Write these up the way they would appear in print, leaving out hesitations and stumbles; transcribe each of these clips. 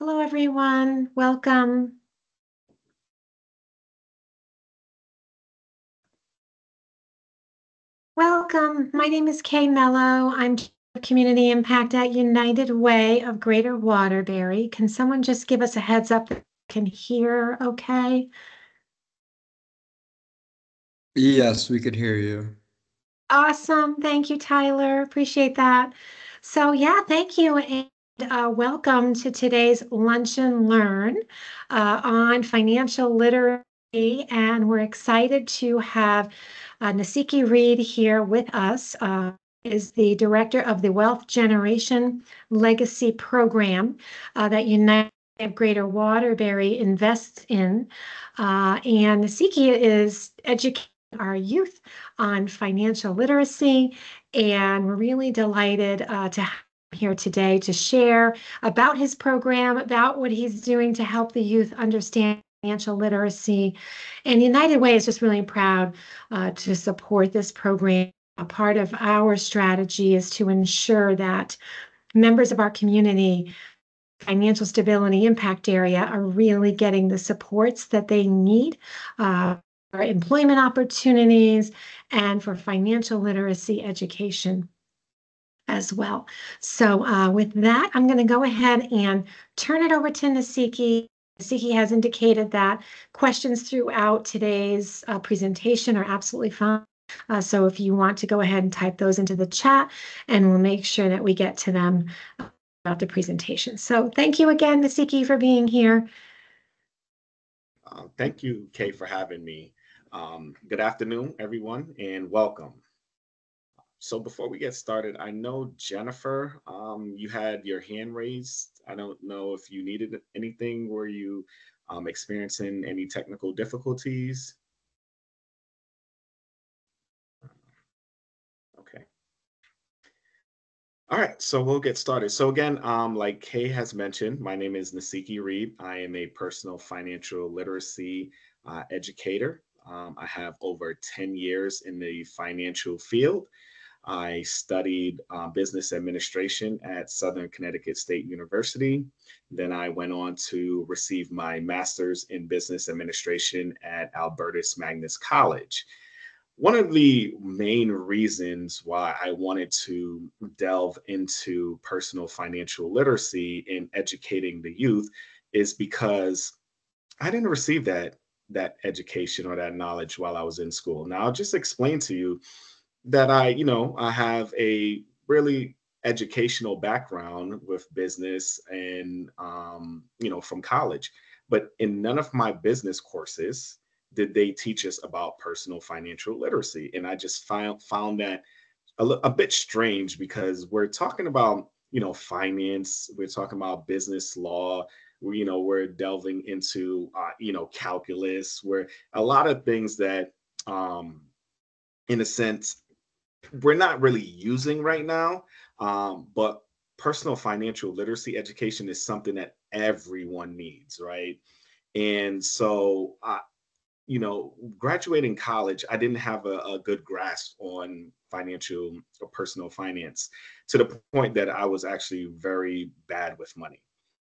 Hello, everyone. Welcome. Welcome. My name is Kay Mello. I'm Chief of Community Impact at United Way of Greater Waterbury. Can someone just give us a heads up that you can hear okay? Yes, we could hear you. Awesome. Thank you, Tyler. Appreciate that. So, yeah, thank you. And welcome to today's Lunch and Learn on financial literacy. And we're excited to have Nasiki Reed here with us. Is the director of the Wealth Generation Legacy Program that United of Greater Waterbury invests in. And Nasiki is educating our youth on financial literacy. And we're really delighted to have him here today to share about his program, about what he's doing to help the youth understand financial literacy. And United Way is just really proud to support this program. A part of our strategy is to ensure that members of our community financial stability impact area are really getting the supports that they need for employment opportunities and for financial literacy education as well. So with that, I'm going to go ahead and turn it over to Nasiki. Nasiki has indicated that questions throughout today's presentation are absolutely fine. So if you want to go ahead and type those into the chat, and we'll make sure that we get to them about the presentation. So thank you again, Nasiki, for being here. Thank you, Kay, for having me. Good afternoon, everyone, and welcome. So before we get started, I know Jennifer, you had your hand raised. I don't know if you needed anything. Were you experiencing any technical difficulties? Okay. All right, so we'll get started. So again, like Kay has mentioned, my name is Nasiki Reed. I am a personal financial literacy educator. I have over 10 years in the financial field. I studied business administration at Southern Connecticut State University. Then I went on to receive my master's in business administration at Albertus Magnus College. One of the main reasons why I wanted to delve into personal financial literacy and educating the youth is because I didn't receive that education or that knowledge while I was in school. Now I'll just explain to you that I have a really educational background with business and from college, but in none of my business courses did they teach us about personal financial literacy, and I just found that a bit strange because we're talking about finance, we're talking about business law, we're delving into calculus, where a lot of things that in a sense we're not really using right now. But personal financial literacy education is something that everyone needs, right? And so, graduating college, I didn't have a good grasp on financial or personal finance to the point that I was actually very bad with money.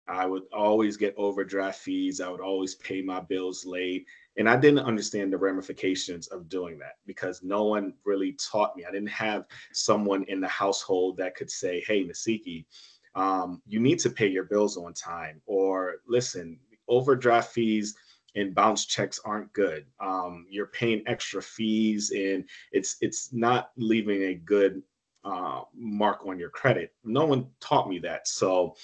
I would always get overdraft fees. I would always pay my bills late. And I didn't understand the ramifications of doing that because no one really taught me. I didn't have someone in the household that could say, hey, Nasiki, you need to pay your bills on time. Or listen, overdraft fees and bounce checks aren't good. You're paying extra fees and it's not leaving a good mark on your credit. No one taught me that. So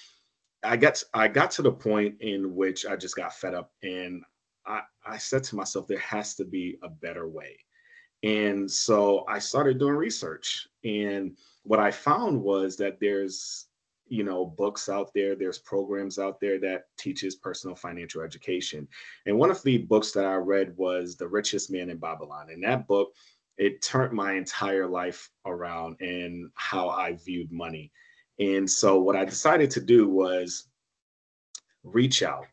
I got to the point in which I just got fed up, and I said to myself, there has to be a better way. And so I started doing research. And what I found was that there's books out there, there's programs out there that teaches personal financial education. And one of the books that I read was The Richest Man in Babylon. And that book, it turned my entire life around and how I viewed money. And so what I decided to do was reach out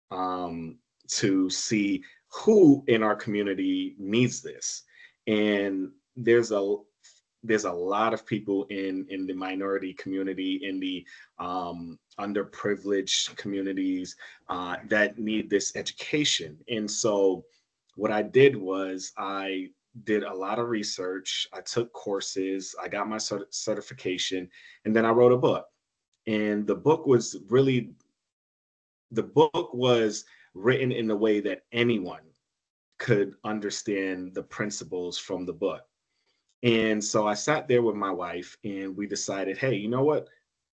um, to see who in our community needs this. And there's there's a lot of people in the minority community, in the underprivileged communities that need this education. And so what I did was I did a lot of research. I took courses, I got my certification, and then I wrote a book. And the book was written in a way that anyone could understand the principles from the book. And so I sat there with my wife and we decided, hey, you know what?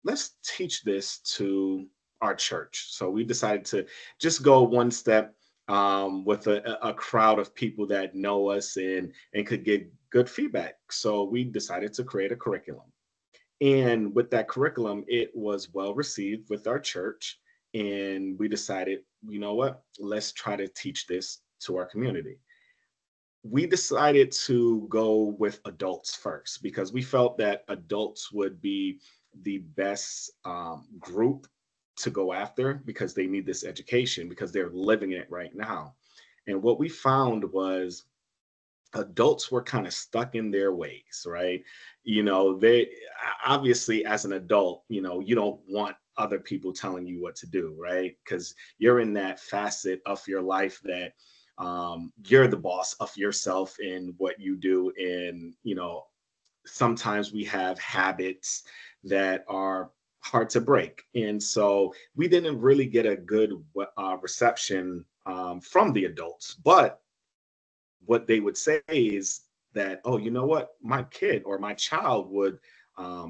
Let's teach this to our church. So we decided to just go one step with a crowd of people that know us and could get good feedback. So we decided to create a curriculum. And with that curriculum, it was well received with our church. And we decided, you know what? Let's try to teach this to our community. We decided to go with adults first because we felt that adults would be the best group to go after because they need this education because they're living it right now. And what we found was adults were kind of stuck in their ways, right? They obviously, as an adult, you don't want other people telling you what to do, right? Because you're in that facet of your life that you're the boss of yourself in what you do. And, sometimes we have habits that are hard to break. And so we didn't really get a good reception from the adults. But what they would say is that, oh, you know what, my kid or my child would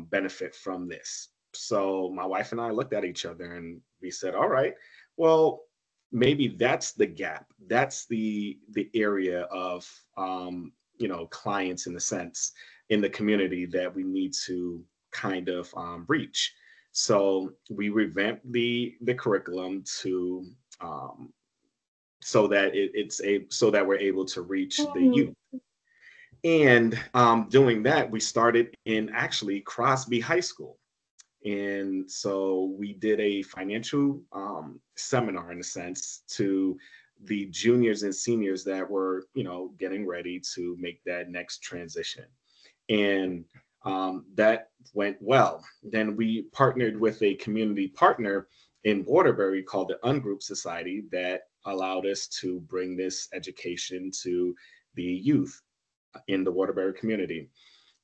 benefit from this. So my wife and I looked at each other and we said, all right, well, maybe that's the gap. That's the area of clients in the sense in the community that we need to kind of reach. So we revamped the curriculum to so that so that we're able to reach the Mm. youth. And doing that, we started in actually Crosby High School. And so we did a financial seminar in a sense to the juniors and seniors that were, getting ready to make that next transition. And that went well. Then we partnered with a community partner in Waterbury called the Ungroup Society that allowed us to bring this education to the youth in the Waterbury community.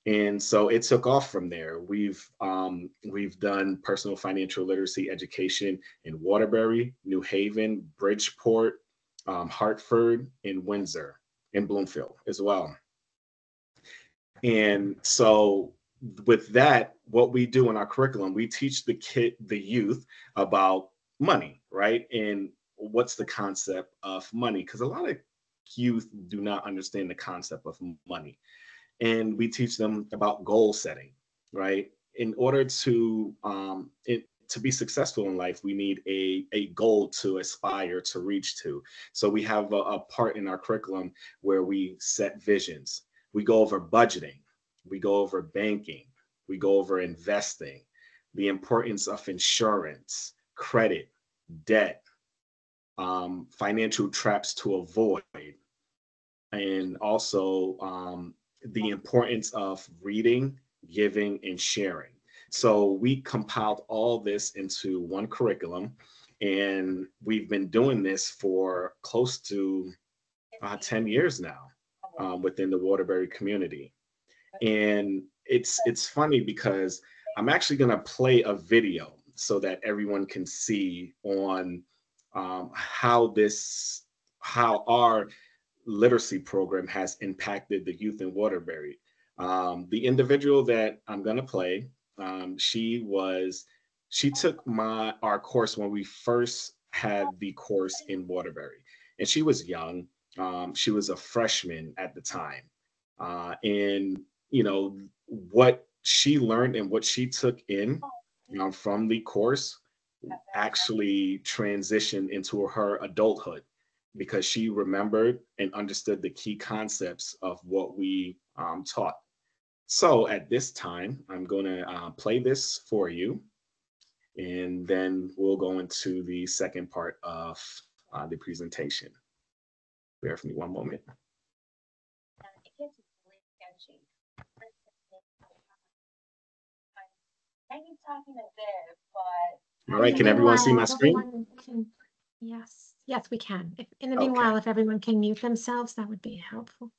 And so it took off from there. We've done personal financial literacy education in Waterbury, New Haven, Bridgeport, Hartford, and Windsor, and Bloomfield as well. And so with that, what we do in our curriculum, we teach the youth about money, right? And what's the concept of money? Because a lot of youth do not understand the concept of money. And we teach them about goal setting, right? In order to be successful in life, we need a goal to aspire to reach to. So we have a part in our curriculum where we set visions. We go over budgeting, we go over banking, we go over investing, the importance of insurance, credit, debt, financial traps to avoid, and also the importance of reading, giving, and sharing. So we compiled all this into one curriculum, and we've been doing this for close to 10 years now within the Waterbury community. And it's funny because I'm actually going to play a video so that everyone can see on how our literacy program has impacted the youth in Waterbury. The individual that I'm going to play, she took our course when we first had the course in Waterbury, and she was young. She was a freshman at the time, and what she learned and what she took in from the course actually transitioned into her adulthood because she remembered and understood the key concepts of what we taught. So at this time, I'm going to play this for you, and then we'll go into the second part of the presentation. Bear with me one moment. All right, In the can everyone see meanwhile, my if screen? everyone can, yes, yes, we can. If, in the Okay. meanwhile, if everyone can mute themselves, that would be helpful.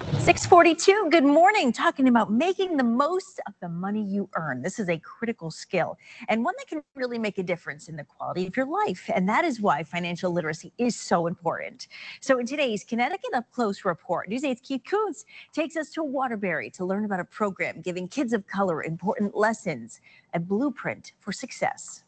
6:42, good morning. Talking about making the most of the money you earn. This is a critical skill and one that can really make a difference in the quality of your life. And that is why financial literacy is so important. So in today's Connecticut Up Close report, News 8's Keith Coons takes us to Waterbury to learn about a program giving kids of color important lessons, a blueprint for success.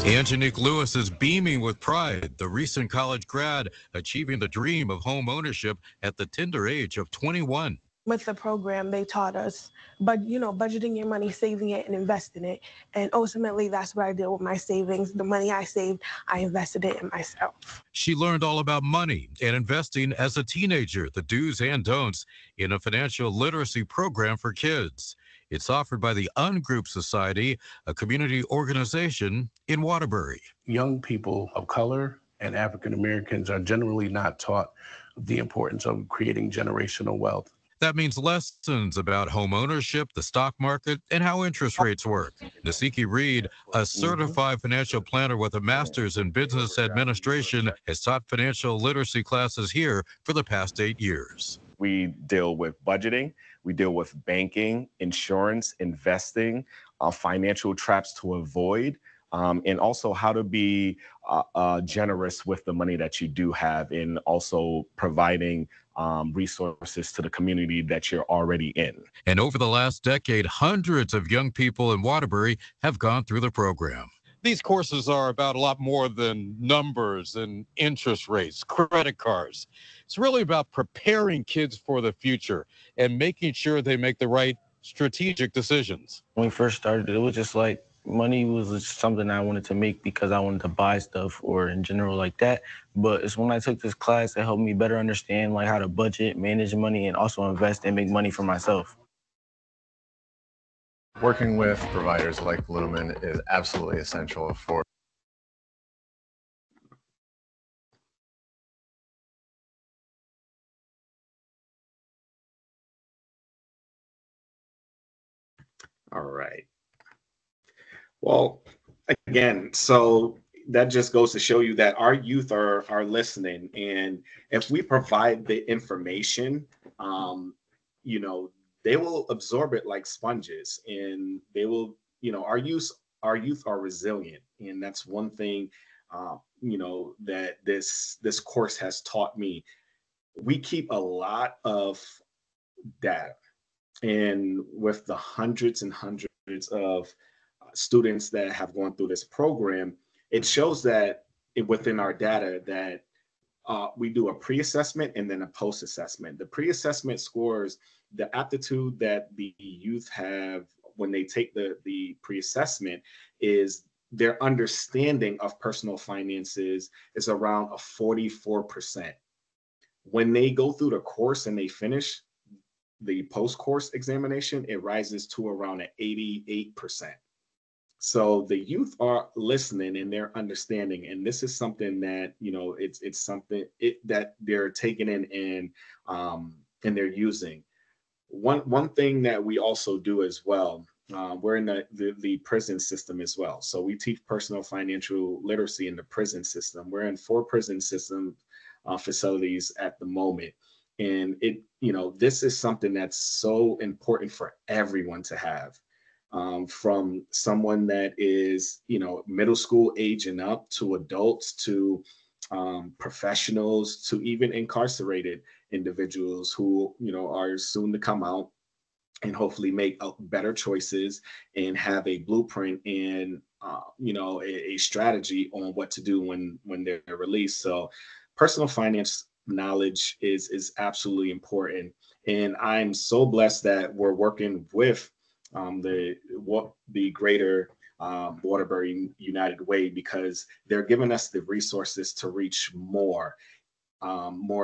Angenique Lewis is beaming with pride, the recent college grad achieving the dream of home ownership at the tender age of 21. With the program, they taught us, budgeting your money, saving it, and investing it. And ultimately, that's what I did with my savings. The money I saved, I invested it in myself. She learned all about money and investing as a teenager, the do's and don'ts in a financial literacy program for kids. It's offered by the Ungroup Society, a community organization in Waterbury. Young people of color and African Americans are generally not taught the importance of creating generational wealth. That means lessons about home ownership, the stock market, and how interest rates work. Nasiki Reed, a certified financial planner with a master's in business administration, has taught financial literacy classes here for the past 8 years. We deal with budgeting, we deal with banking, insurance, investing, financial traps to avoid, and also how to be generous with the money that you do have, and also providing resources to the community that you're already in. And over the last decade, hundreds of young people in Waterbury have gone through the program. These courses are about a lot more than numbers and interest rates, credit cards. It's really about preparing kids for the future and making sure they make the right strategic decisions. When we first started, it was just like money was just something I wanted to make because I wanted to buy stuff or in general like that. But it's when I took this class that helped me better understand like how to budget, manage money, and also invest and make money for myself. Working with providers like Lumen is absolutely essential for All right. Well, again, so that just goes to show you that our youth are listening, and if we provide the information, you know, they will absorb it like sponges, and they will, you know, our youth are resilient, and that's one thing, that this course has taught me. We keep a lot of data, and with the hundreds and hundreds of students that have gone through this program, it shows that within our data that we do a pre-assessment and then a post-assessment. The pre-assessment scores the aptitude that the youth have when they take the pre-assessment is their understanding of personal finances is around a 44%. When they go through the course and they finish the post-course examination, it rises to around an 88%. So the youth are listening and they're understanding, and this is something that it's something that they're taking in and they're using. One thing that we also do as well, we're in the prison system as well. So we teach personal financial literacy in the prison system. We're in 4 prison system facilities at the moment. And this is something that's so important for everyone to have, from someone that is, middle school age and up to adults to professionals to even incarcerated individuals who, are soon to come out and hopefully make better choices and have a blueprint and, a strategy on what to do when they're released. So personal finance knowledge is absolutely important, and I'm so blessed that we're working with the greater Waterbury United Way, because they're giving us the resources to reach more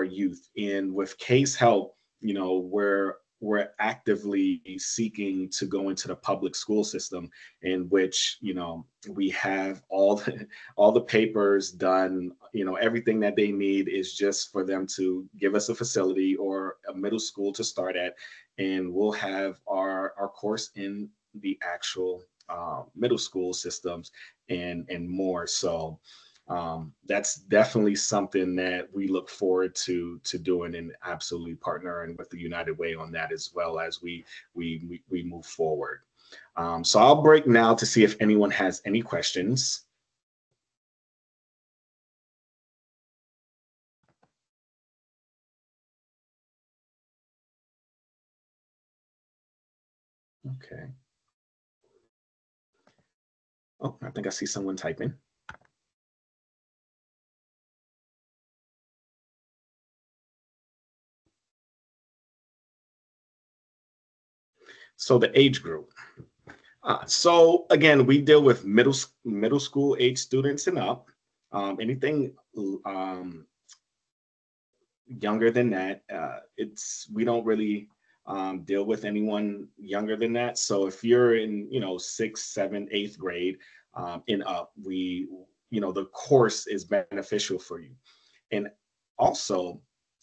youth. And with Kay's help, we're we're actively seeking to go into the public school system, in which, you know, we have all the papers done. You know, everything that they need is just for them to give us a facility or a middle school to start at, and we'll have our course in the actual middle school systems and more. So that's definitely something that we look forward to doing, and absolutely partnering with the United Way on that, as well as we move forward. So I'll break now to see if anyone has any questions. Okay. Oh, I think I see someone typing. So the age group. So again, we deal with middle school age students and up. Anything younger than that, we don't really deal with anyone younger than that. So if you're in, you know, sixth, seventh, eighth grade and up, the course is beneficial for you. And also,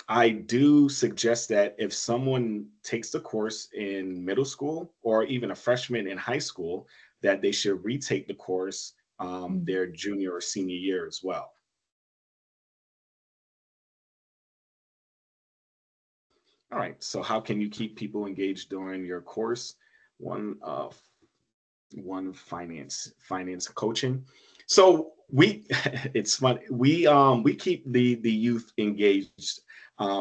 I do suggest that if someone takes the course in middle school or even a freshman in high school, that they should retake the course their junior or senior year as well. All right. So how can you keep people engaged during your course? One one finance coaching. So we it's fun. We keep the youth engaged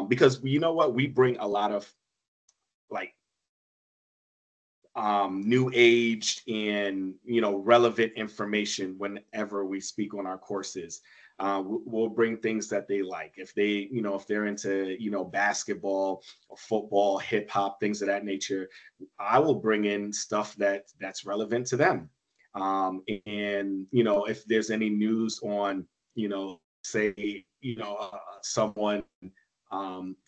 because you know what, we bring a lot of like new age and, you know, relevant information whenever we speak on our courses. We'll bring things that they like. If they, you know, if they're into, you know, basketball or football, hip hop, things of that nature, I will bring in stuff that's relevant to them. And you know, if there's any news on, you know, say, you know, someone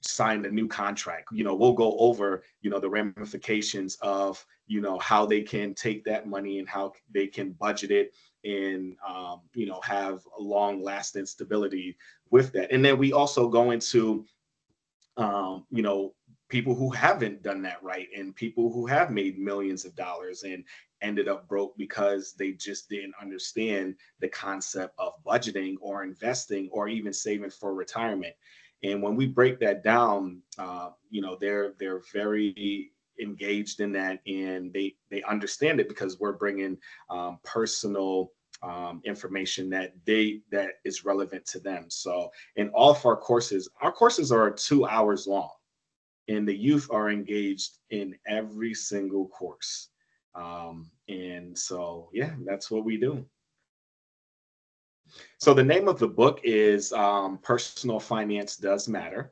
signed a new contract, you know, we'll go over, you know, the ramifications of, you know, how they can take that money and how they can budget it and, you know, have a long lasting stability with that. And then we also go into, you know, people who haven't done that right and people who have made millions of dollars and ended up broke because they just didn't understand the concept of budgeting or investing or even saving for retirement. And when we break that down, you know, they're very engaged in that, and they understand it because we're bringing personal information that is relevant to them. So in all of our courses are 2 hours long, and the youth are engaged in every single course. And so, yeah, that's what we do. So the name of the book is Personal Finance Does Matter.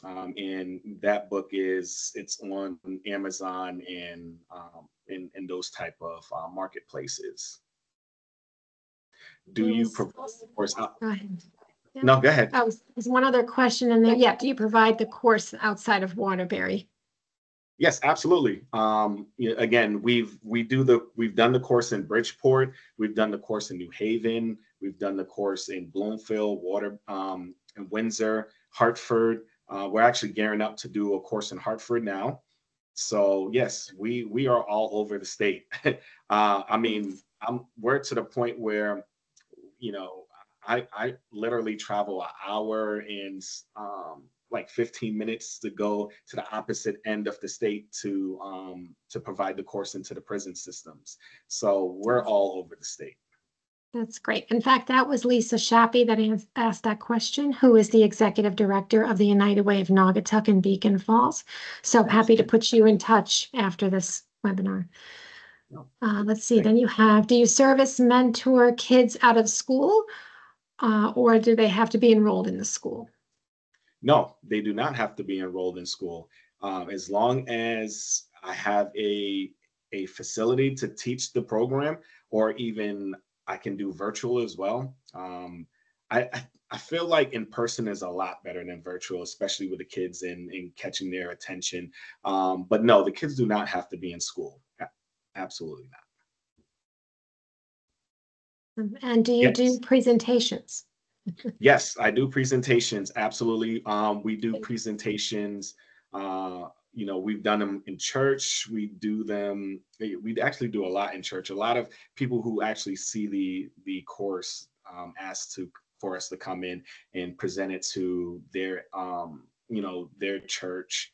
And that book it's on Amazon and in those type of marketplaces. Do you provide the course? Go ahead. Yeah. No, go ahead. There's one other question in there. Yeah. Do you provide the course outside of Waterbury? Yes, absolutely. Again, we've done the course in Bridgeport, we've done the course in New Haven, we've done the course in Bloomfield, in Windsor, Hartford. We're actually gearing up to do a course in Hartford now. So yes, we are all over the state. I mean, we're to the point where, you know, I literally travel an hour and like 15 minutes to go to the opposite end of the state to provide the course into the prison systems. So we're all over the state. That's great. In fact, that was Lisa Shappy that asked that question, who is the executive director of the United Way of Naugatuck and Beacon Falls. So happy to put you in touch after this webinar. Let's see, then do you service mentor kids out of school or do they have to be enrolled in the school? No, they do not have to be enrolled in school. As long as I have a facility to teach the program, or even I can do virtual as well. I feel like in person is a lot better than virtual, especially with the kids and catching their attention. But no, the kids do not have to be in school. Absolutely not. And do you do Yes. presentations? Yes, I do presentations. Absolutely. We do presentations. We've done them in church. We do them. We actually do a lot in church. A lot of people who actually see the course ask to for us to come in and present it to their church.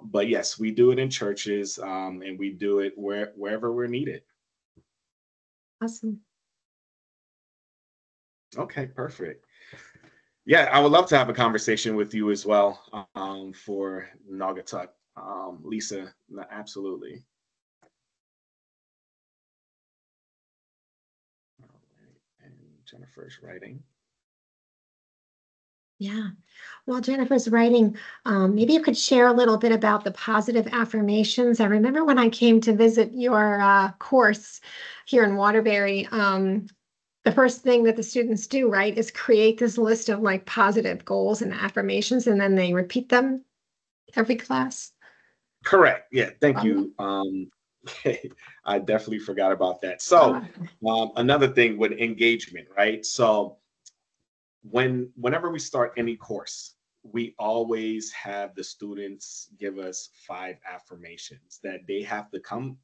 But yes, we do it in churches, and we do it wherever we're needed. Awesome. Okay, perfect. Yeah, I would love to have a conversation with you as well, for Naugatuck. Lisa, absolutely. All right, and Jennifer's writing. Yeah. While Jennifer's writing, maybe you could share a little bit about the positive affirmations. I remember when I came to visit your course here in Waterbury, the first thing that the students do, right, is create this list of like positive goals and affirmations, and then they repeat them every class. Correct. Yeah, thank Um, you. I definitely forgot about that. uh, So, another thing with engagement, right? So, whenever we start any course, we always have the students give us 5 affirmations that they have to come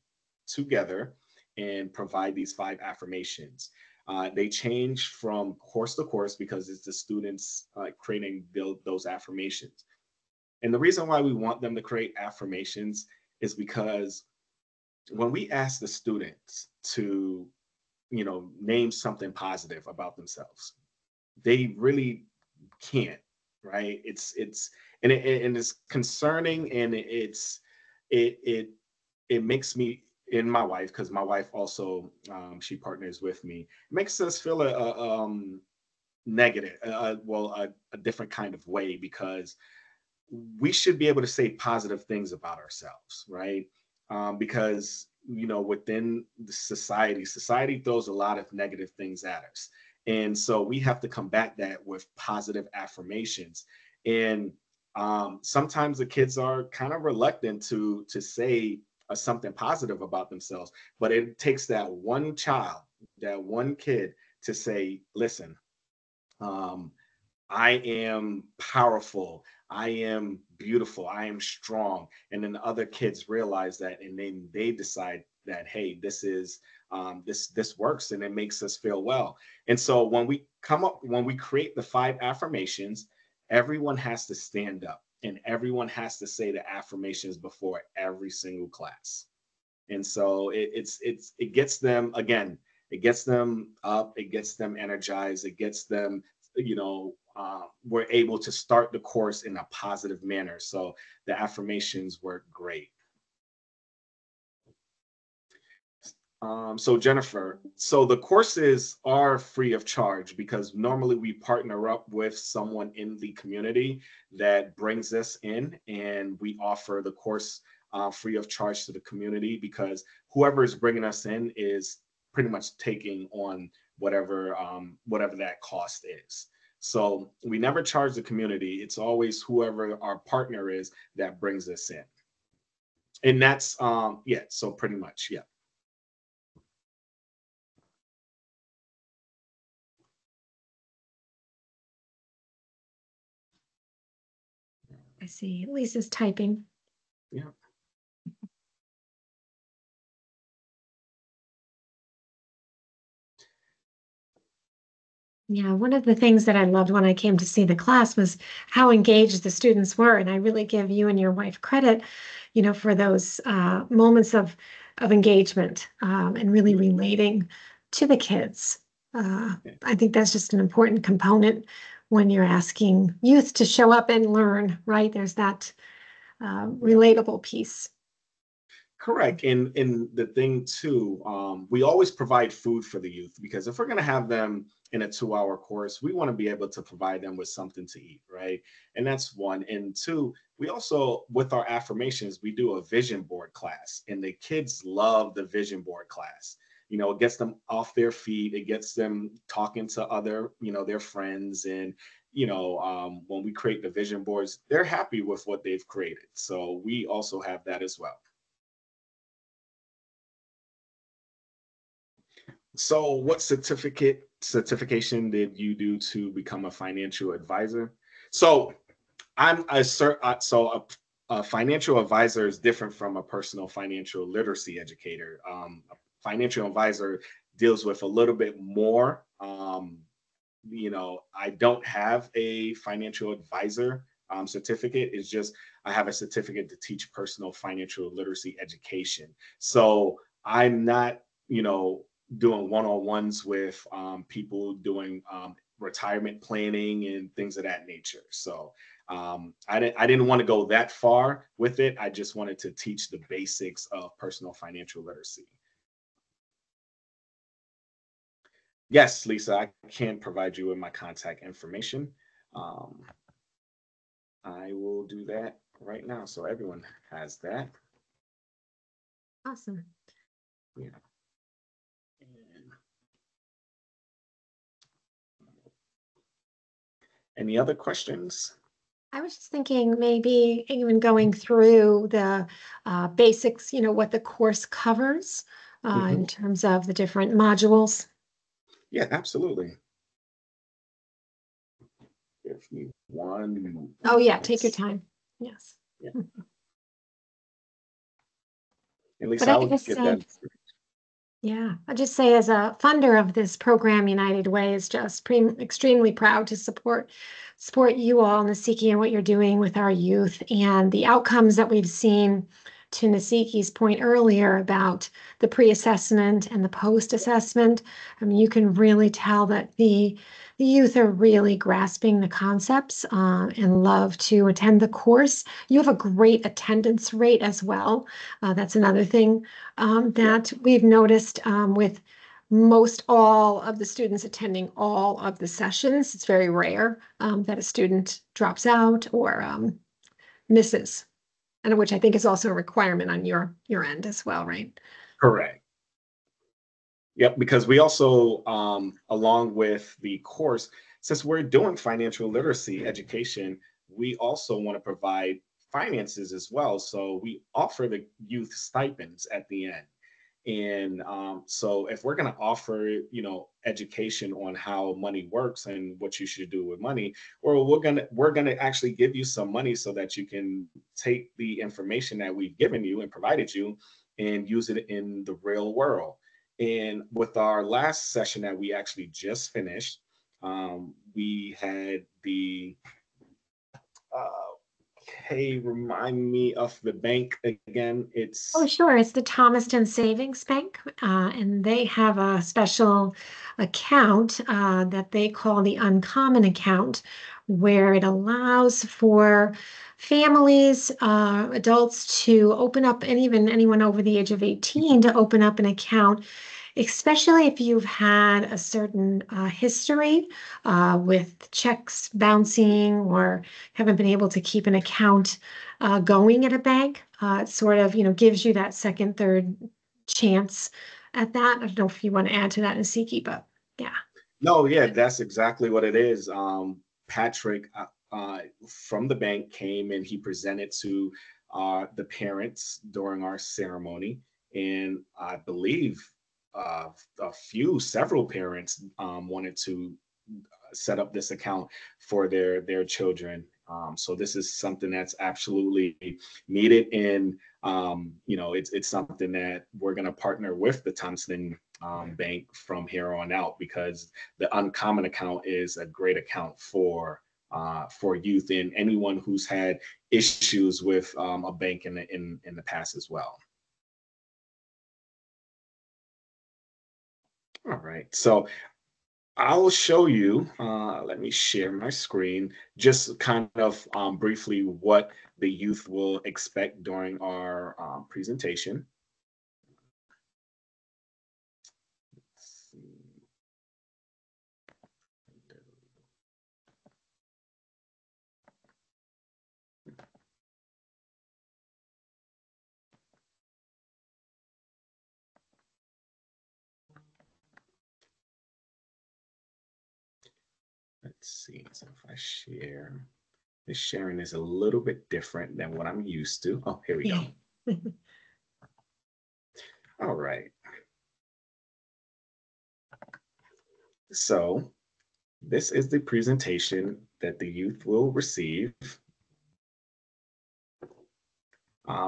together and provide these 5 affirmations. They change from course to course because it's the students creating build those affirmations. And the reason why we want them to create affirmations is because when we ask the students to, name something positive about themselves, they really can't, right? It's concerning, and it makes me and my wife, because my wife also, she partners with me, it makes us feel a negative, a different kind of way, because we should be able to say positive things about ourselves, right? Because within the society throws a lot of negative things at us, and so we have to combat that with positive affirmations. And sometimes the kids are kind of reluctant to say something positive about themselves, but it takes that one child, that one kid, to say, "Listen, um, I am powerful. I am beautiful. I am strong." And then the other kids realize that, and then they decide that, hey, this works, and it makes us feel well. And so when we create the 5 affirmations, everyone has to stand up and everyone has to say the affirmations before every single class. And so it gets them, again, it gets them up, it gets them energized, it gets them, we're able to start the course in a positive manner. So the affirmations work great. So Jennifer, so the courses are free of charge because normally we partner up with someone in the community that brings us in, and we offer the course free of charge to the community, because whoever is bringing us in is pretty much taking on whatever that cost is. So we never charge the community. It's always whoever our partner is that brings us in, and that's yeah. So pretty much, yeah. I see. Lisa's typing. Yeah. Yeah, one of the things that I loved when I came to see the class was how engaged the students were, and I really give you and your wife credit, for those moments of engagement, and really relating to the kids. I think that's just an important component when you're asking youth to show up and learn, right? There's that relatable piece. Correct. And the thing too, we always provide food for the youth, because if we're going to have them in a 2-hour course, we want to be able to provide them with something to eat, right? And that's one. And two, we also, with our affirmations, we do a vision board class, and the kids love the vision board class it gets them off their feet. It gets them talking to other, their friends. And, when we create the vision boards, they're happy with what they've created. So we also have that as well. So what certification did you do to become a financial advisor? So I'm a a financial advisor is different from a personal financial literacy educator. A financial advisor deals with a little bit more. I don't have a financial advisor certificate. It's just I have a certificate to teach personal financial literacy education. So I'm not, doing one-on-ones with people doing retirement planning and things of that nature. So I didn't want to go that far with it. I just wanted to teach the basics of personal financial literacy. Yes, Lisa, I can provide you with my contact information. Um, I will do that right now, so everyone has that. Awesome. Yeah. And any other questions? I was just thinking maybe even going through the basics, what the course covers in Mhm. terms of the different modules. Yeah, absolutely. Give me one Oh, yeah, take your moment. time. Yes. Yeah. Hmm. At But least I I'll just get say, that. yeah, I just say as a funder of this program, United Way is just extremely proud to support you all, Nasiki, and what you're doing with our youth and the outcomes that we've seen. To Nasiki's point earlier about the pre-assessment and the post-assessment, I mean, you can really tell that the youth are really grasping the concepts and love to attend the course. You have a great attendance rate as well. That's another thing that we've noticed with most all of the students attending all of the sessions. It's very rare that a student drops out or misses, and which I think is also a requirement on your end as well, right? Correct. Yep, because we also, along with the course, since we're doing financial literacy education, we also want to provide finances as well. So we offer the youth stipends at the end. And so if we're going to offer, education on how money works and what you should do with money, or we're gonna actually give you some money so that you can take the information that we've given you and provided you and use it in the real world. And with our last session that we actually just finished, we had the okay, remind me of the bank again. Oh, It's sure. It's the Thomaston Savings Bank, and they have a special account that they call the Uncommon Account, where it allows for families, adults to open up, and even anyone over the age of 18 to open up an account, especially if you've had a certain history with checks bouncing or haven't been able to keep an account going at a bank. It sort of, gives you that second, third chance at that. I don't know if you want to add to that, Nasiki, but yeah. No, yeah, that's exactly what it is. Patrick from the bank came and he presented to the parents during our ceremony, and I believe several parents wanted to set up this account for their children. So this is something that's absolutely needed, and it's something that we're going to partner with the Thompson Bank from here on out, because the Uncommon account is a great account for youth and anyone who's had issues with a bank in the past as well. All right, so I'll show you, let me share my screen, just kind of briefly what the youth will expect during our presentation. Let's see. Let's see. So if I share, this sharing is a little bit different than what I'm used to. Oh, here we go. All right. So this is the presentation that the youth will receive.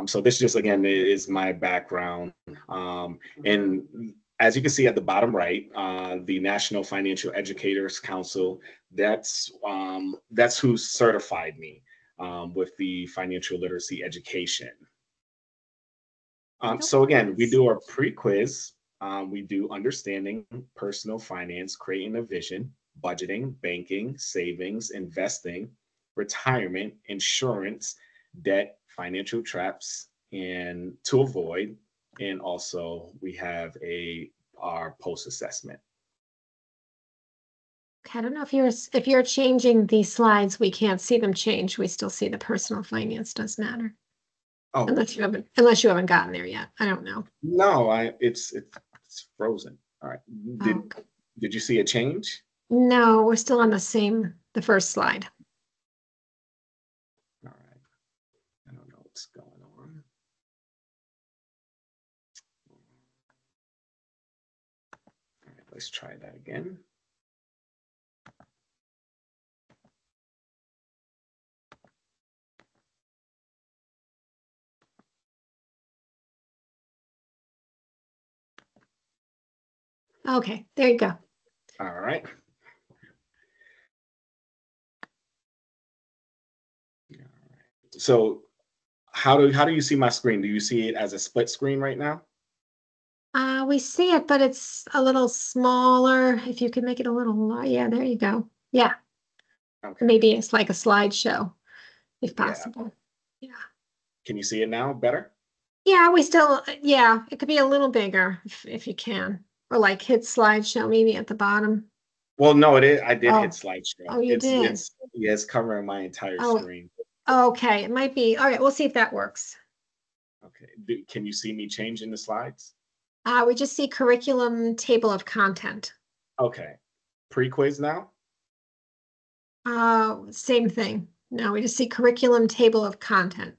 So this just, again, is my background. And as you can see at the bottom right, the National Financial Educators Council, that's who certified me with the financial literacy education. So again, we do our pre-quiz. We do understanding personal finance, creating a vision, budgeting, banking, savings, investing, retirement, insurance, debt, financial traps, and to avoid. And also we have our post assessment. Okay, I don't know if you're changing these slides, we can't see them change. We still see the personal finance does matter. Oh, Unless you haven't gotten there yet. I don't know. no, it's frozen. All right. Oh, Did you see a change? no, we're still on the first slide. All right. I don't know what's going on. All right, let's try that again. Okay, there you go. All right. So how do you see my screen? Do you see it as a split screen right now? We see it, but it's a little smaller. If you could make it a little, yeah, there you go. Yeah, Okay. maybe it's like a slideshow, if Yeah. possible. Yeah. Can you see it now better? Yeah, yeah, it could be a little bigger if you can. Or like hit slideshow maybe at the bottom. Well, no, it is. I did hit Oh, slideshow. oh, you did. It's covering my entire Oh, screen. okay. It might be. All right, we'll see if that works. Okay. Can you see me changing the slides? We just see curriculum table of content. Okay. Pre-quiz now? Same thing. No, we just see curriculum table of content.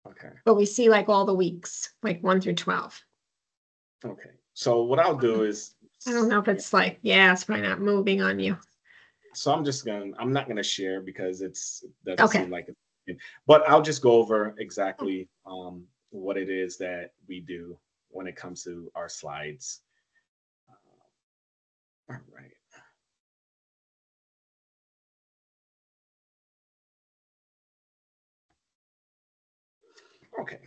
Okay. But we see like all the weeks, like 1 through 12. Okay. So what I'll do is, I don't know if it's like, yeah, it's probably not moving on you. so I'm not gonna share because it doesn't Okay. seem like it, but I'll just go over exactly what it is that we do when it comes to our slides. All right. Okay.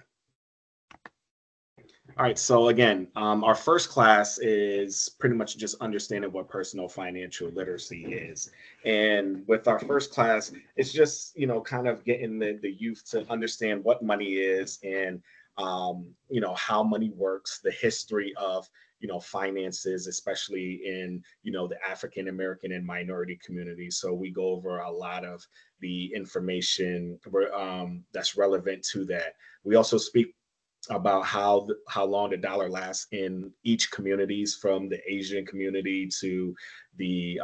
All right, so again, our first class is pretty much just understanding what personal financial literacy is. And with our first class, it's just, kind of getting the youth to understand what money is and, how money works, the history of, finances, especially in, the African American and minority communities. So we go over a lot of the information that's relevant to that. We also speak about how long the dollar lasts in each communities, from the Asian community to the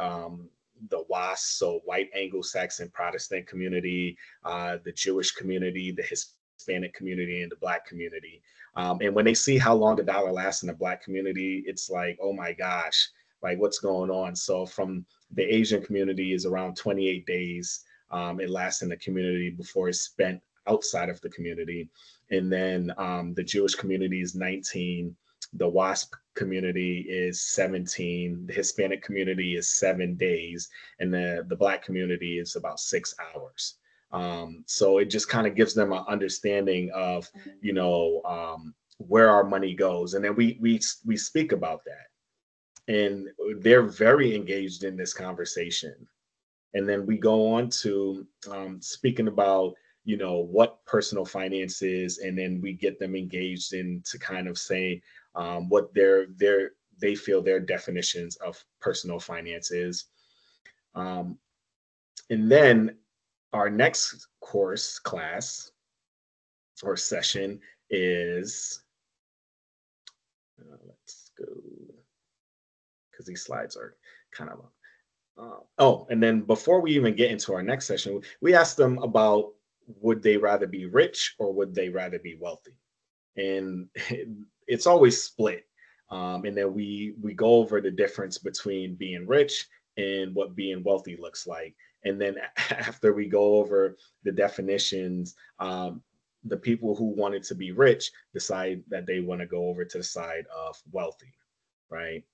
WAS, so white Anglo-Saxon Protestant community, the Jewish community, the Hispanic community, and the Black community. And when they see how long the dollar lasts in the Black community, it's like, oh my gosh, like what's going on? So from the Asian community is around 28 days. It lasts in the community before it's spent outside of the community. And then the Jewish community is 19, the WASP community is 17, the Hispanic community is 7 days, and the Black community is about 6 hours. So it just kind of gives them an understanding of, where our money goes. And then we speak about that. And they're very engaged in this conversation. And then we go on to speaking about what personal finance is, and then we get them engaged in to kind of say what they feel their definitions of personal finance is. And then our next class or session is let's go, because these slides are kind of long. Oh, and then before we even get into our next session, we asked them about would they rather be rich or would they rather be wealthy? And it's always split. And then we go over the difference between being rich and what being wealthy looks like. And then after we go over the definitions, the people who wanted to be rich decide that they want to go over to the side of wealthy, right?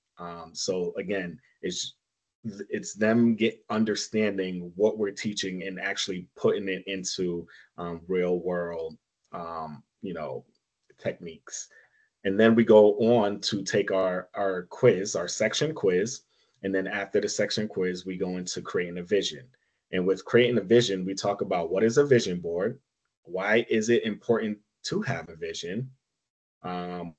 So again, it's them get understanding what we're teaching and actually putting it into real world, techniques. And then we go on to take our quiz, our section quiz. And then after the section quiz, we go into creating a vision. And with creating a vision, we talk about what is a vision board, why is it important to have a vision, um,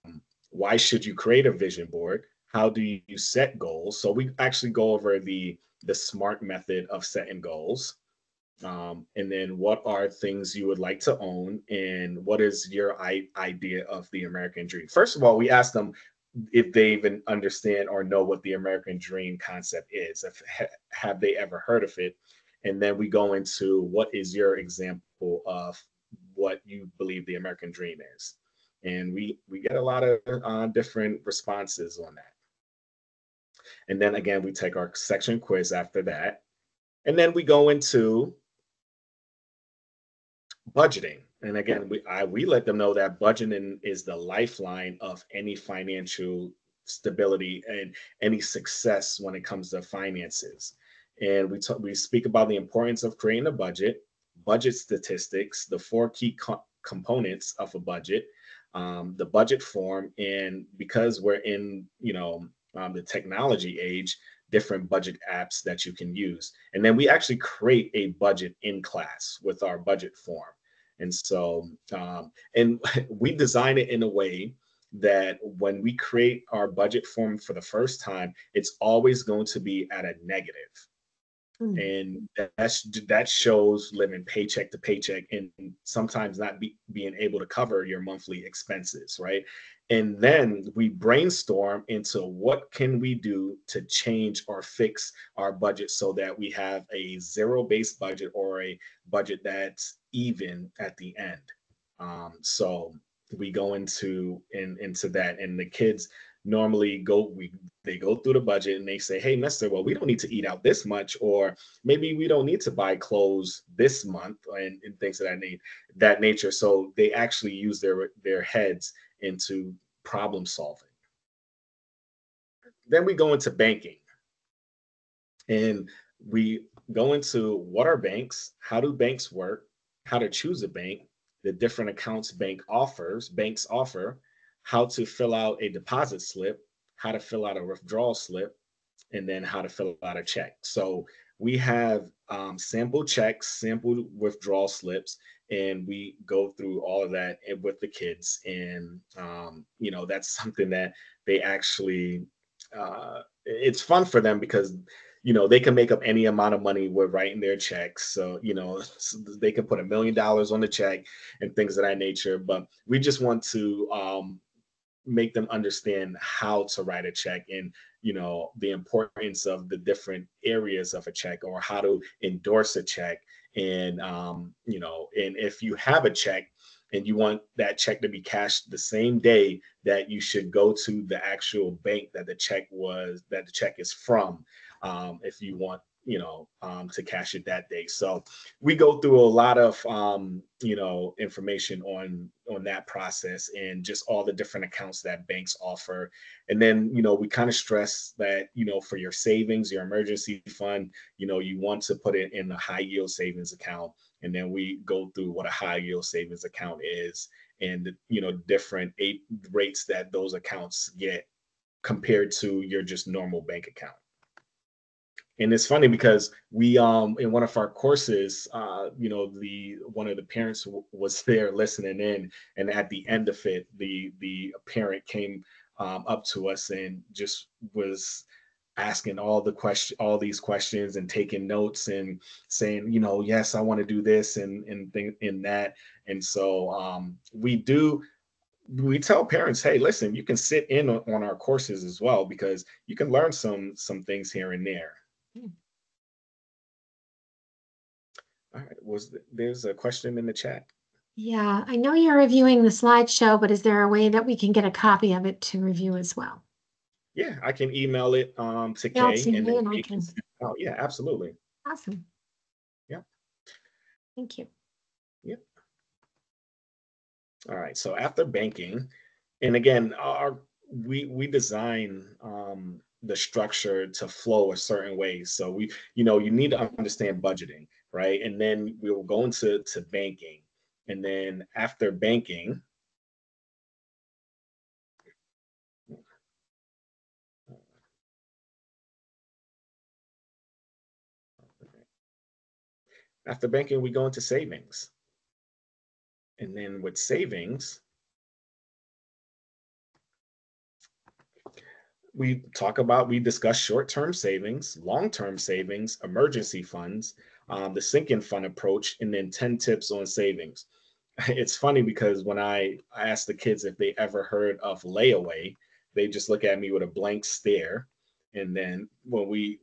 why should you create a vision board, how do you set goals. So we actually go over the smart method of setting goals, and then what are things you would like to own, and what is your idea of the American dream. First of all, we asked them if they even understand or know what the American dream concept is, if have they ever heard of it. And then we go into what is your example of what you believe the American dream is. And we get a lot of different responses on that. And then again, we take our section quiz after that. And then we go into budgeting. And again, we let them know that budgeting is the lifeline of any financial stability and any success when it comes to finances. And we speak about the importance of creating a budget statistics, the four key components of a budget, the budget form, and because we're in the technology age, different budget apps that you can use. And then we actually create a budget in class with our budget form. And so, and we design it in a way that when we create our budget form for the first time, it's always going to be at a negative. And that shows living paycheck to paycheck and sometimes not being able to cover your monthly expenses, right? And then we brainstorm into what can we do to change or fix our budget so that we have a zero-based budget or a budget that's even at the end. So we go into that, and the kids normally they go through the budget and they say, hey, mister, well, we don't need to eat out this much, or maybe we don't need to buy clothes this month, and things of that nature. So they actually use their heads into problem solving. Then we go into banking, and we go into what are banks, how do banks work, how to choose a bank, the different accounts banks offer, how to fill out a deposit slip, how to fill out a withdrawal slip, and then how to fill out a check. So we have sample checks, sample withdrawal slips, and we go through all of that with the kids. And that's something that they actually it's fun for them because they can make up any amount of money with writing their checks. So they can put $1 million on the check and things of that nature. But we just want to make them understand how to write a check, and the importance of the different areas of a check, or how to endorse a check. And and if you have a check and you want that check to be cashed the same day, that you should go to the actual bank that the check is from, if you want to cash it that day. So we go through a lot of information on that process and just all the different accounts that banks offer. And then we kind of stress that for your savings, your emergency fund, you want to put it in a high yield savings account. And then we go through what a high yield savings account is, and different rates that those accounts get compared to your just normal bank account. And it's funny because we in one of our courses, the one of the parents was there listening in, and at the end of it, the parent came up to us and just was asking all these questions and taking notes and saying, yes, I want to do this and thing in that. And so we tell parents, hey, listen, you can sit in on our courses as well, because you can learn some things here and there. All right. There's a question in the chat? Yeah, I know you're reviewing the slideshow, but is there a way that we can get a copy of it to review as well? Yeah, I can email it to Email Kay to and me then and I Kay can can. send it out. Yeah, absolutely. Awesome. Yeah. Thank you. Yep. All right. So after banking, and again, we design the structure to flow a certain way. So you need to understand budgeting, right? And then we will go into banking, and then after banking, we go into savings, and then with savings, we discuss short-term savings, long-term savings, emergency funds, the sinking fund approach, and then 10 tips on savings. It's funny because when I ask the kids if they ever heard of layaway, they just look at me with a blank stare. And then when we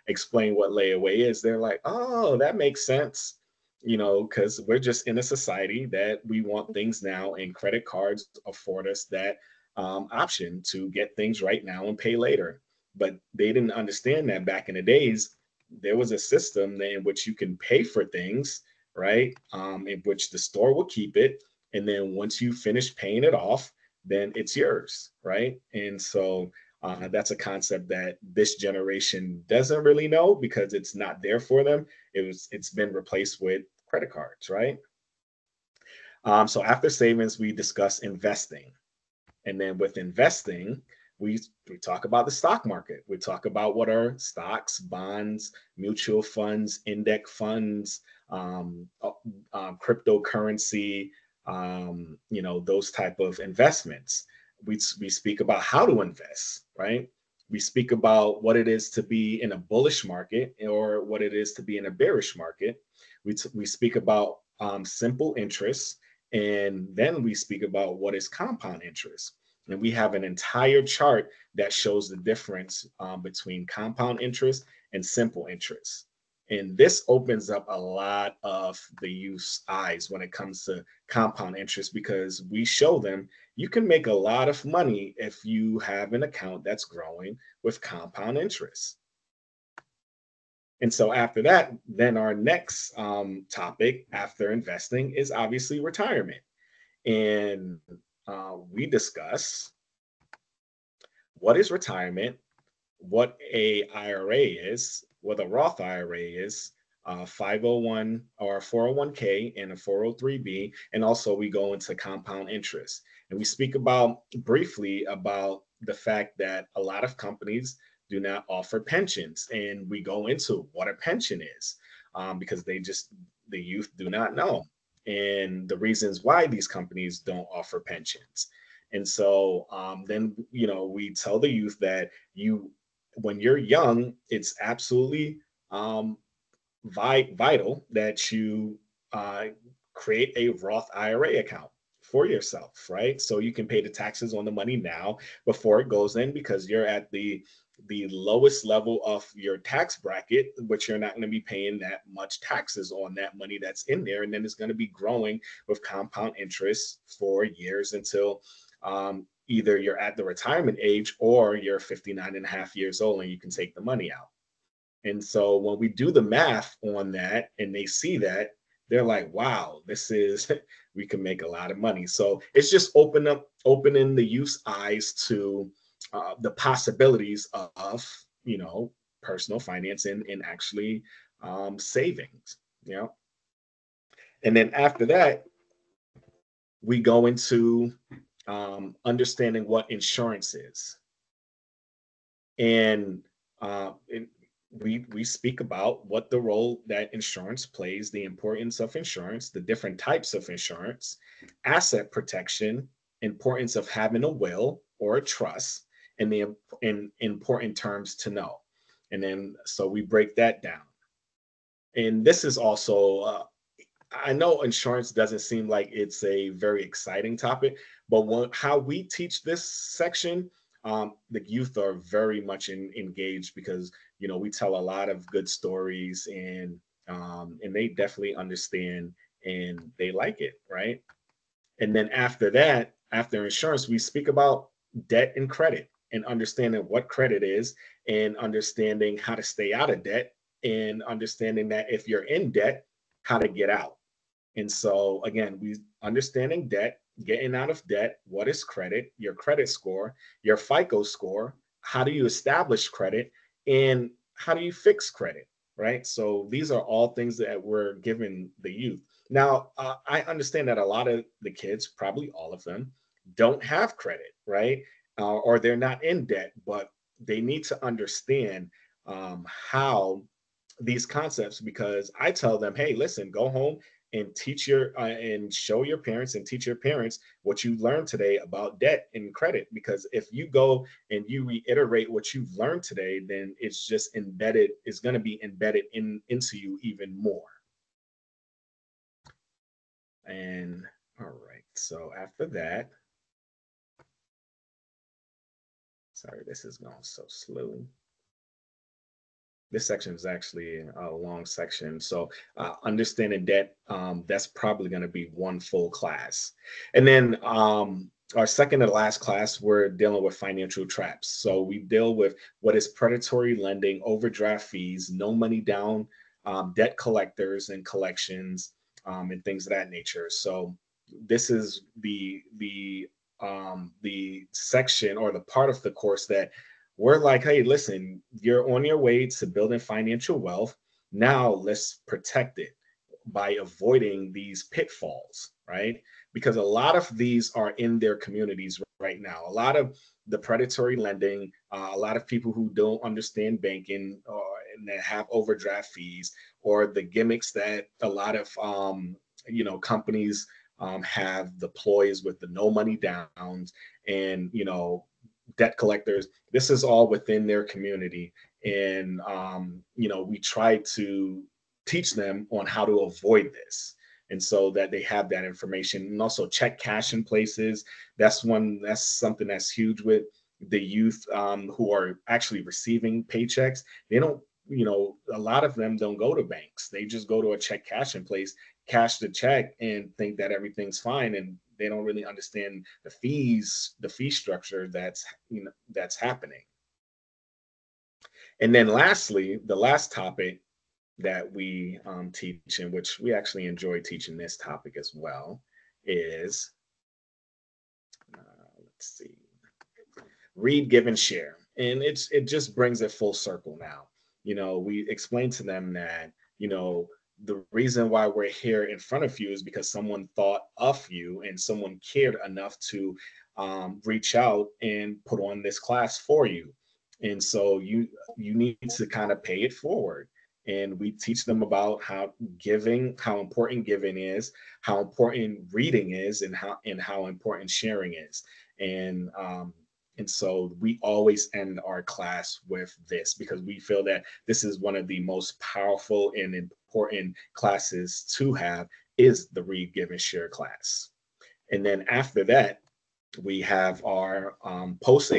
explain what layaway is, they're like, "Oh, that makes sense." Because we're just in a society that we want things now, and credit cards afford us that option to get things right now and pay later. But they didn't understand that back in the days, there was a system in which you can pay for things, right? In which the store will keep it. And then once you finish paying it off, then it's yours, right? And so that's a concept that this generation doesn't really know because it's not there for them. It's been replaced with credit cards, right? So after savings, we discuss investing. And then with investing, we talk about the stock market. We talk about what are stocks, bonds, mutual funds, index funds, cryptocurrency, those type of investments. We speak about how to invest, right? We speak about what it is to be in a bullish market or what it is to be in a bearish market. We speak about simple interest, and then we speak about what is compound interest. And we have an entire chart that shows the difference between compound interest and simple interest. And this opens up a lot of the youth's eyes when it comes to compound interest because we show them you can make a lot of money if you have an account that's growing with compound interest. And so after that, then our next topic after investing is obviously retirement. And we discuss what is retirement, what a IRA is, what a Roth IRA is, 501 or 401k and a 403b, and also we go into compound interest. And we speak about briefly about the fact that a lot of companies do not offer pensions, and we go into what a pension is because the youth do not know, and the reasons why these companies don't offer pensions. And so then we tell the youth that when you're young, it's absolutely vital that you uh, create a Roth IRA account for yourself, right? So you can pay the taxes on the money now before it goes in because you're at the lowest level of your tax bracket, which you're not going to be paying that much taxes on that money that's in there. And then it's going to be growing with compound interest for years until either you're at the retirement age or you're 59 and a half years old and you can take the money out. And so when we do the math on that and they see that, they're like, wow, we can make a lot of money. So it's just opening the youth's eyes to the possibilities of, personal finance and actually savings, And then after that, we go into understanding what insurance is. And we speak about what the role that insurance plays, the importance of insurance, the different types of insurance, asset protection, importance of having a will or a trust, and the important terms to know. And then so we break that down. And this is also I know insurance doesn't seem like it's a very exciting topic, but how we teach this section, the youth are very much engaged because we tell a lot of good stories and and they definitely understand and they like it, right? And then after that, after insurance, we speak about debt and credit and understanding what credit is and understanding how to stay out of debt and understanding that if you're in debt, how to get out. And so again, we understanding debt, getting out of debt, what is credit, your credit score, your FICO score, how do you establish credit, and how do you fix credit, right? So these are all things that we're giving the youth. Now, I understand that a lot of the kids, probably all of them, don't have credit, right? Or they're not in debt, but they need to understand how these concepts, because I tell them, hey, listen, go home and teach your and show your parents and teach your parents what you learned today about debt and credit, because if you go and you reiterate what you've learned today, then it's just embedded, it's going to be embedded into you even more. And all right, so after that, sorry, this is going so slow. This section is actually a long section. So understanding debt, that's probably going to be one full class. And then our second to last class, we're dealing with financial traps. So we deal with what is predatory lending, overdraft fees, no money down, debt collectors and collections, and things of that nature. So this is the section or the part of the course that we're like, hey, listen, you're on your way to building financial wealth. Now let's protect it by avoiding these pitfalls, right? Because a lot of these are in their communities right now. A lot of the predatory lending, a lot of people who don't understand banking and that have overdraft fees, or the gimmicks that a lot of companies have, the ploys with the no money downs and debt collectors. This is all within their community, and we try to teach them on how to avoid this, and so that they have that information. And also check cash in places. That's something that's huge with the youth who are actually receiving paychecks. They don't, a lot of them don't go to banks. They just go to a check cash in place, cash the check, and think that everything's fine, and they don't really understand the fee structure that's happening. And then lastly, the last topic that we teach, in which we actually enjoy teaching this topic as well, is let's see, read, give, and share. And it just brings it full circle now. We explain to them that the reason why we're here in front of you is because someone thought of you and someone cared enough to reach out and put on this class for you. And so you need to kind of pay it forward. And we teach them about how important giving is, how important reading is, and how important sharing is. And so we always end our class with this, because we feel that this is one of the most powerful and important classes to have, is the read, give, and share class. And then after that, we have our post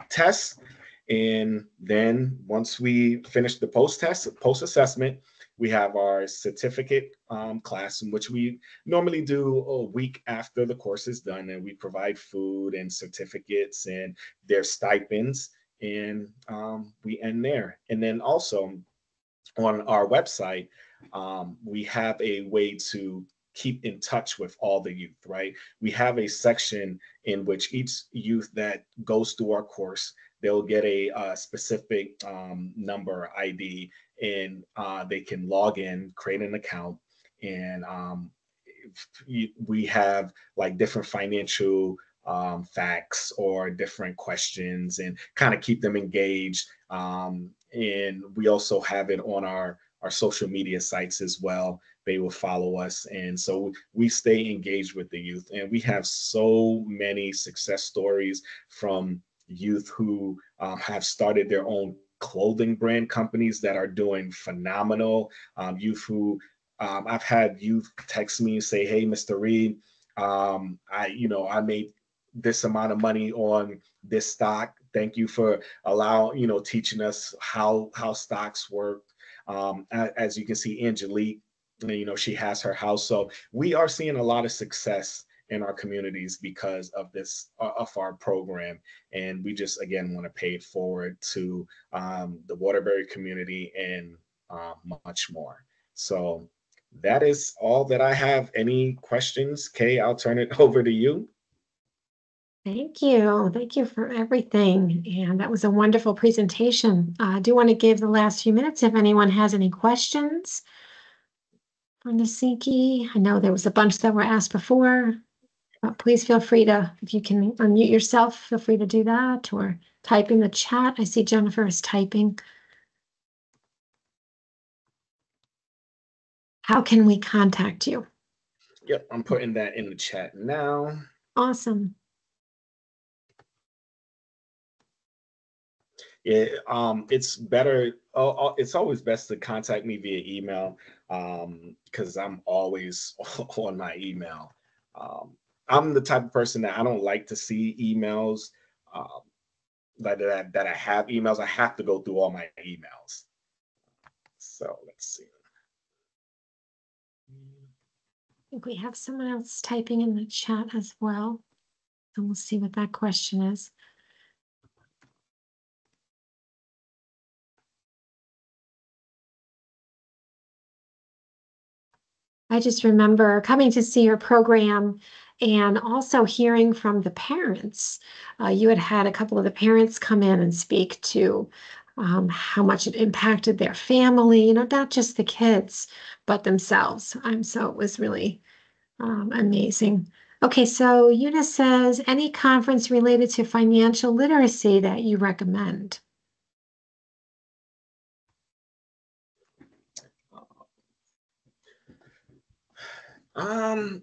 test. And then once we finish the post assessment, we have our certificate class, in which we normally do a week after the course is done, and we provide food and certificates and their stipends, and we end there. And then also on our website, we have a way to keep in touch with all the youth, right? We have a section in which each youth that goes through our course, they'll get a specific number ID, and they can log in, create an account, and we have like different financial facts or different questions, and kind of keep them engaged. And we also have it on our social media sites as well. They will follow us. And so we stay engaged with the youth. And we have so many success stories from youth who have started their own clothing brand companies that are doing phenomenal. Youth who I've had youth text me and say, "Hey, Mr. Reed, I made this amount of money on this stock. Thank you for teaching us how stocks work." As you can see, Angelique, she has her house. So we are seeing a lot of success in our communities because of this of our program, and we just again want to pay it forward to the Waterbury community and much more. So that is all that I have. Any questions? Kay, I'll turn it over to you. Thank you. Thank you for everything. And that was a wonderful presentation. I do want to give the last few minutes if anyone has any questions for Nasiki. I know there was a bunch that were asked before, but please feel free to, if you can unmute yourself, feel free to do that or type in the chat. I see Jennifer is typing. How can we contact you? Yep, I'm putting that in the chat now. Awesome. Yeah, it's better. It's always best to contact me via email, because I'm always on my email. I'm the type of person that I don't like to see emails, um, that I have emails. I have to go through all my emails. So let's see. I think we have someone else typing in the chat as well. And we'll see what that question is. I just remember coming to see your program and also hearing from the parents. You had a couple of the parents come in and speak to how much it impacted their family, not just the kids, but themselves. So it was really amazing. Okay, so Eunice says, any conference related to financial literacy that you recommend? Um,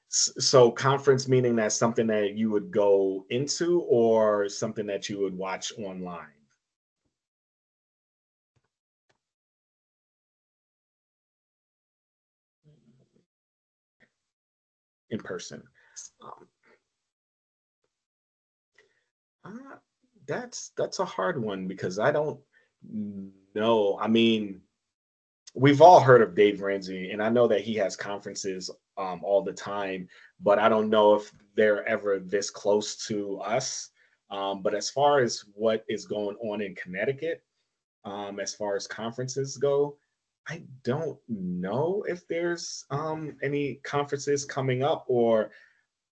so conference meaning that's something that you would go into or something that you would watch online? In person. Um, uh, that's a hard one because I don't know. I mean, we've all heard of Dave Ramsey, and I know that he has conferences all the time, but I don't know if they're ever this close to us. But as far as what is going on in Connecticut, as far as conferences go, I don't know if there's any conferences coming up or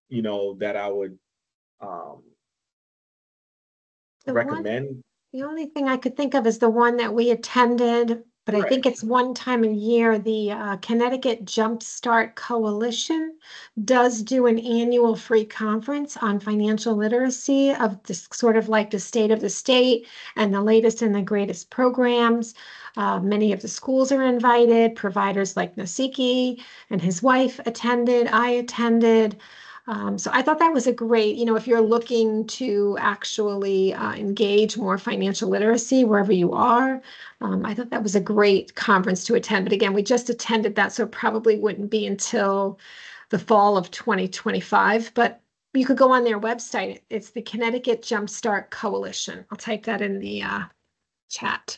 that I would um, The one recommend. The only thing I could think of is the one that we attended, but I Right. think it's one time a year. The Connecticut Jumpstart Coalition does do an annual free conference on financial literacy of this sort of like the state of the state and the latest and the greatest programs. Many of the schools are invited, providers like Nasiki and his wife attended, I attended. So I thought that was a great, if you're looking to actually engage more financial literacy wherever you are, I thought that was a great conference to attend. But again, we just attended that, so it probably wouldn't be until the fall of 2025. But you could go on their website. It's the Connecticut Jumpstart Coalition. I'll type that in the chat.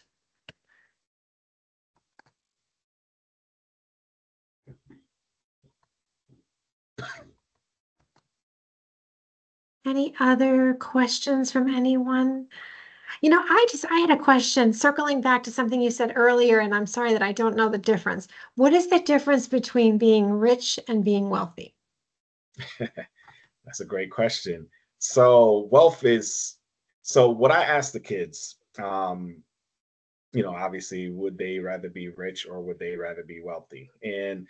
Any other questions from anyone? I had a question circling back to something you said earlier, and I'm sorry that I don't know the difference. What is the difference between being rich and being wealthy? That's a great question. So wealth is so what I ask the kids, obviously, would they rather be rich or would they rather be wealthy? And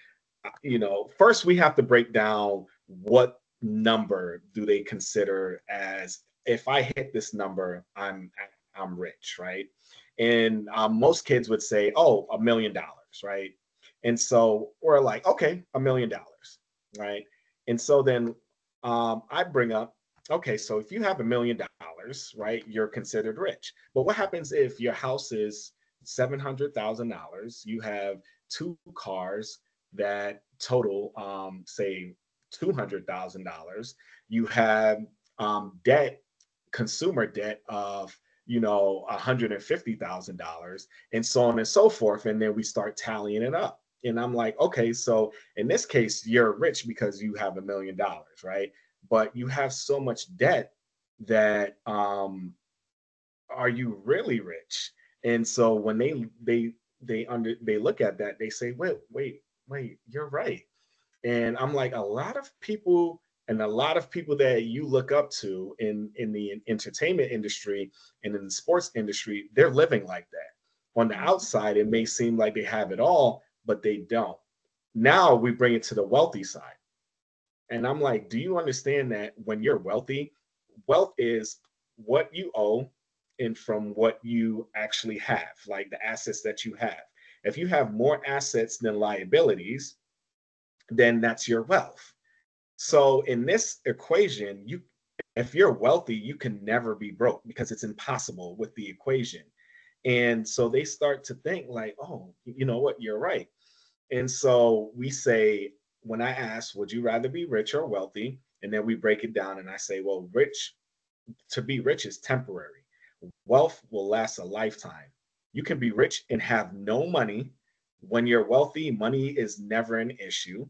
first we have to break down what number do they consider as if I hit this number, I'm rich, right? And most kids would say, oh, $1 million, right? And so we're like, okay, $1 million, right? And so then I bring up, okay, so if you have $1 million, right, you're considered rich. But what happens if your house is $700,000? You have two cars that total, say, $200,000. You have debt, consumer debt of $150,000, and so on and so forth. And then we start tallying it up. And I'm like, okay, so in this case, you're rich because you have $1 million, right? But you have so much debt that are you really rich? And so when they look at that, they say, wait, you're right. And I'm like, a lot of people and a lot of people that you look up to in the entertainment industry and in the sports industry, they're living like that. On the outside, it may seem like they have it all, but they don't. Now we bring it to the wealthy side. And I'm like, do you understand that when you're wealthy, wealth is what you owe and from what you actually have, like the assets that you have. If you have more assets than liabilities, then that's your wealth. So in this equation, if you're wealthy, you can never be broke because it's impossible with the equation. And so they start to think like, oh, you know what, you're right. And so we say, when I ask, would you rather be rich or wealthy? And then we break it down and I say, well, to be rich is temporary. Wealth will last a lifetime. You can be rich and have no money. When you're wealthy, money is never an issue.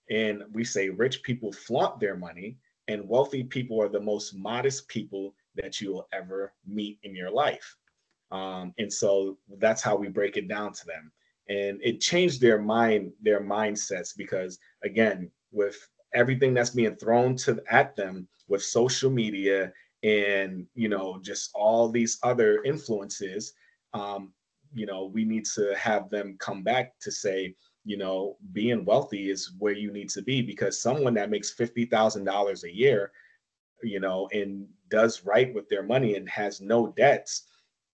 And we say rich people flaunt their money, and wealthy people are the most modest people that you will ever meet in your life. And so that's how we break it down to them. And it changed their mindsets, because again, with everything that's being thrown at them with social media and just all these other influences, we need to have them come back to say, being wealthy is where you need to be, because someone that makes $50,000 a year, and does right with their money and has no debts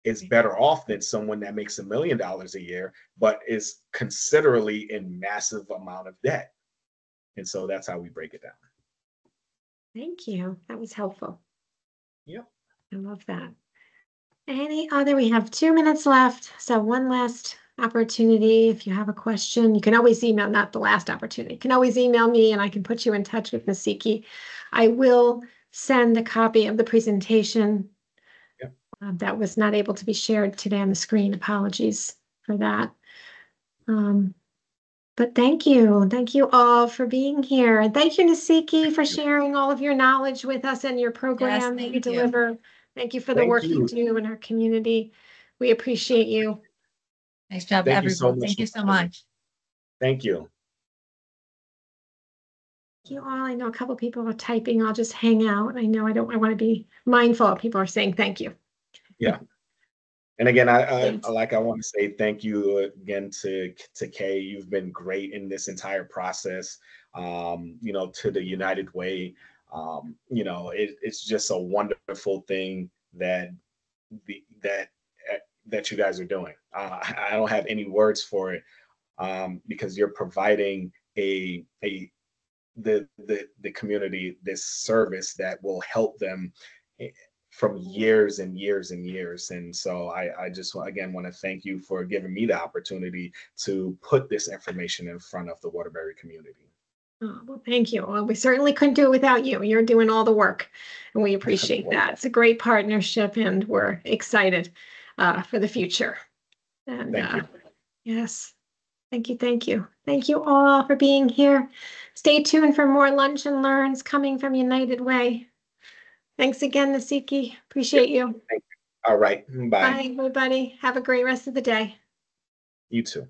is better off than someone that makes $1 million a year, but is considerably in massive amount of debt. And so that's how we break it down. Thank you. That was helpful. Yep. I love that. We have 2 minutes left. So one last opportunity. If you have a question, you can always email, not the last opportunity. You can always email me and I can put you in touch with Nasiki. I will send a copy of the presentation. Yep. That was not able to be shared today on the screen. Apologies for that. But thank you. Thank you all for being here. And thank you, Nasiki, for sharing all of your knowledge with us and your program that you deliver. Thank you for the work you do in our community. We appreciate you. Nice job, Thank you so everyone. much. Thank you so much. Thank you. Thank you all. I know a couple people are typing. I'll just hang out. I want to be mindful of people are saying thank you. Yeah. And again, I want to say thank you again to Kay. You've been great in this entire process. To the United Way. It's just a wonderful thing that you guys are doing. I don't have any words for it, because you're providing the community this service that will help them from years and years and years. And so I just again want to thank you for giving me the opportunity to put this information in front of the Waterbury community. Oh, well, thank you. Well, we certainly couldn't do it without you. You're doing all the work, and we appreciate that. It's a great partnership, and we're excited for the future. And thank you. Yes. Thank you. Thank you. Thank you all for being here. Stay tuned for more Lunch and Learns coming from United Way. Thanks again, Nasiki. Appreciate you. Thank you. All right. Bye. Bye, everybody. Have a great rest of the day. You too.